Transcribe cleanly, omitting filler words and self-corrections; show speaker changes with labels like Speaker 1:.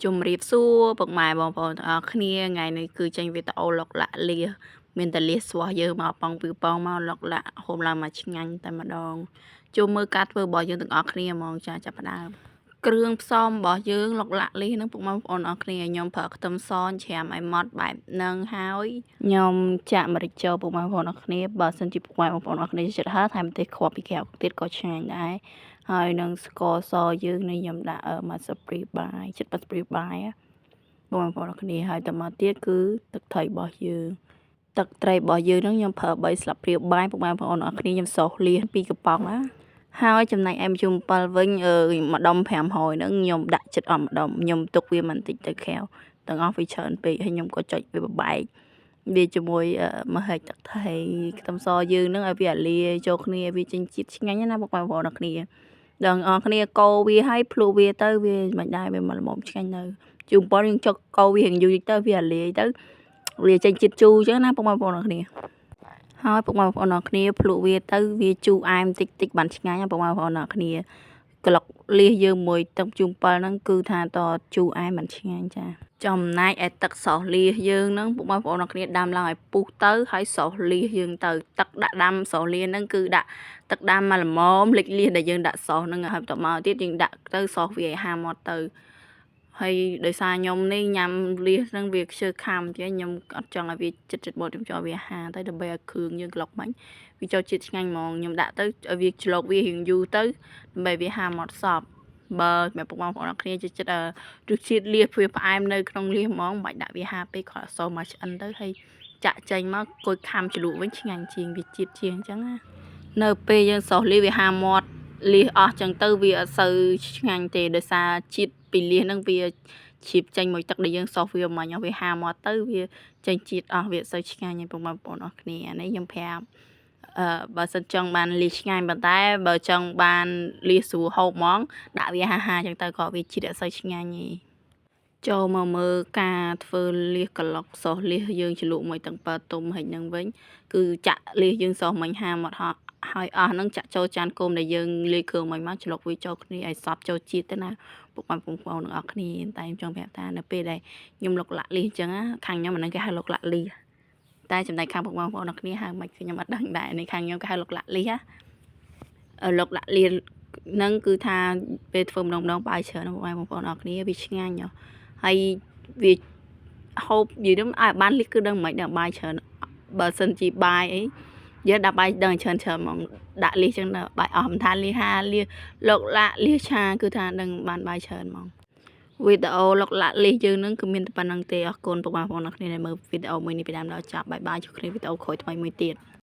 Speaker 1: ជំរាបសួរពុកម៉ែបងប្អូនទាំងអស់គ្នាថ្ងៃនេះគឺចេញវីដេអូឡុកឡាក់លាមានតែលាស្វោះយើងមកប៉ងពីប៉ងមកឡុកឡាក់ហូបឡើងមកឆ្ងាញ់តែម្ដងជួមមើលការធ្វើរបស់យើងទាំងអស់គ្នាហ្មងចាចាប់ផ្ដើមគ្រឿងផ្សំរបស់យើងឡុកឡាក់លីហ្នឹងពុកម៉ែបងប្អូនអរគ្នាខ្ញុំប្រើខ្ទឹមសច្រាមឲ្យម៉ត់បែបហ្នឹងហើយខ្ញុំចាក់ម្រេចចូលពុកម៉ែបងប្អូនអរគ្នាបើសិនជាពុកម៉ែបងប្អូនអរគ្នាចិត្តហើយថែមម្ទេសគ្រាប់ពីក្រៅទៀតក៏ឆ្ងាញ់ដែរហើយនឹងស្ករសយើងនេះខ្ញុំដាក់មកស្ព្រីបាយចិត្តបាត់ស្ព្រីបាយបងប្អូនអរគ្នាហើយតមកទៀតគឺទឹកត្រីរបស់យើងទឹកត្រីរបស់យើងហ្នឹងខ្ញុំប្រើ3ស្លាបព្រាបាយពុកម៉ែបងប្អូនអរគ្នាខ្ញុំសោសលាស2កំប៉ុងណាហើយចំណែកឯម្ជុំ7វិញម្ដុំ500ហ្នឹងខ្ញុំដាក់ចិត្តអស់ម្ដុំខ្ញុំទុកវាបន្តិចទៅក្រៅទាំងអស់វាច្រើនពេកហើយខ្ញុំក៏ចុចវាបបែកវាជាមួយមហិចទឹកត្រីខ្ទឹមសយើងហ្នឹងឲ្យវាអាលាចូលគ្នាវាចេញជាតិឆ្ងាញ់ណាបងប្អូនអរគ្នាដល់អរគ្នាកូរវាឲ្យភ្លុះវាទៅវាមិនដែរវាមកល្មមឆ្ងាញ់នៅជូនប៉ុនយើងចុកកូរវារៀងយូរទៅវាអាលាយទៅវាចេញជាតិជូរអញ្ចឹងណាបងប្អូនអរគ្នាហើយពុកម៉ែបងប្អូនអរគ្នាភ្លុះវាទៅវាជូរអែមតិចតិចបានឆ្ងាញ់ពុកម៉ែបងប្អូនអរគ្នាក្លុកលាសយើងមួយទឹកជូរ7ហ្នឹងគឺថាតជូរអែមបានឆ្ងាញ់ចាចំណែកឯទឹកសោសលាសយើងហ្នឹងពុកម៉ែបងប្អូនអរគ្នាដាំឡើងឲ្យពុះទៅហើយសោសលាសយើងទៅទឹកដាក់ដាំសោសលាសហ្នឹងគឺដាក់ទឹកដាំមកល្មមលិចលាសដែលយើងដាក់សោសហ្នឹងហើយបន្តមកទៀតយើងដាក់ទៅសោសវាឲ្យហាមាត់ទៅហើយដោយសារខ្ញុំនេះញ៉ាំលាសហ្នឹងវាខ្ជិលខាំអញ្ចឹងខ្ញុំអត់ចង់ឲ្យវាចិត្តមកខ្ញុំចង់វាហាទៅដើម្បីឲ្យគ្រឿងយើងក្លុកបាញ់វាចូលជាតិឆ្ងាញ់ហ្មងខ្ញុំដាក់ទៅឲ្យវាច្រឡុកវារៀងយូរទៅដើម្បីវាហាមាត់សពបើបងប្អូនអរគ្នាចិត្តរសជាតិលាសវាផ្អែមនៅក្នុងលាសហ្មងមិនបាច់ដាក់វាហាពេកគ្រាន់តែសមកឆ្អិនទៅហើយចាក់ចេញមកគួយខាំជ្រលក់វិញឆ្ងាញ់ជាងវាជាតិជាងអញ្ចឹងណានៅពេលយើងសោសលាសវាហាមាត់លាសអស់ចឹងទៅវាអត់សូវឆ្ងាញ់ទេដោយសារជាតិពីលាសហ្នឹងវាឈាបចេញមួយទឹកដែលយើងសោសវាមិញវាហាមាត់ទៅវាចេញជាតិអស់វាអត់សូវឆ្ងាញ់ទេបងប្អូនអរគ្នាអានេះខ្ញុំប្រាប់បើសិនចង់បានលាសឆ្ងាញ់ប៉ុន្តែបើចង់បានលាសស្រួលហូបហ្មងដាក់វាហាចឹងទៅក៏វាជាតិអត់សូវឆ្ងាញ់ទេចូលមកមើលការធ្វើលាសក្លុកសោសលាសយើងជ្រលក់មួយទឹកប៉ាទុំហើយនឹងវិញគឺចាក់លាសយើងសោសមិញហាមាត់ហើយអស់ហ្នឹងចាក់ចូលចានគោមដែលយើងលាយគ្រឿងមិញមកច្រឡុកវាចូលគ្នាឲ្យសព្វចូលជាតិទៅណាពុកបងប្អូនទាំងអស់គ្នាតែខ្ញុំចង់ប្រាប់ថានៅពេលដែលខ្ញុំលុកលាក់លាសអញ្ចឹងខាងខ្ញុំអាហ្នឹងគេហៅលុកលាក់លាសតែចំណែកខាងបងប្អូនទាំងគ្នាហៅមិនខ្ញុំអត់ដឹងដែរនេះខាងខ្ញុំគេហៅលុកលាក់លាសលុកលាក់លាសហ្នឹងគឺថាពេលធ្វើម្ដងបាយច្រើនបងប្អូនទាំងគ្នាវាឆ្ងាញ់ហើយវាហូបនិយាយទៅឲ្យបានលាសគឺដឹងមិនដឹងបាយច្រើនបើសិនជាបាយអីយើងដាក់បាយដឹងច្រើនហ្មងដាក់លាសចឹងដល់បាយអស់មិនថាលាសហាលាសលុកលាក់លាសឆាគឺថាដឹងបានបាយច្រើនហ្មងវីដេអូលុកលាក់លាសយើងនឹងគឺមានតែប៉ុណ្្នឹងទេអរគុណបងប្អូនអ្នកគ្នាដែលមើលវីដេអូមួយនេះពីដើមដល់ចប់បាយបាយជួបគ្នាវីដេអូក្រោយថ្មីមួយទៀត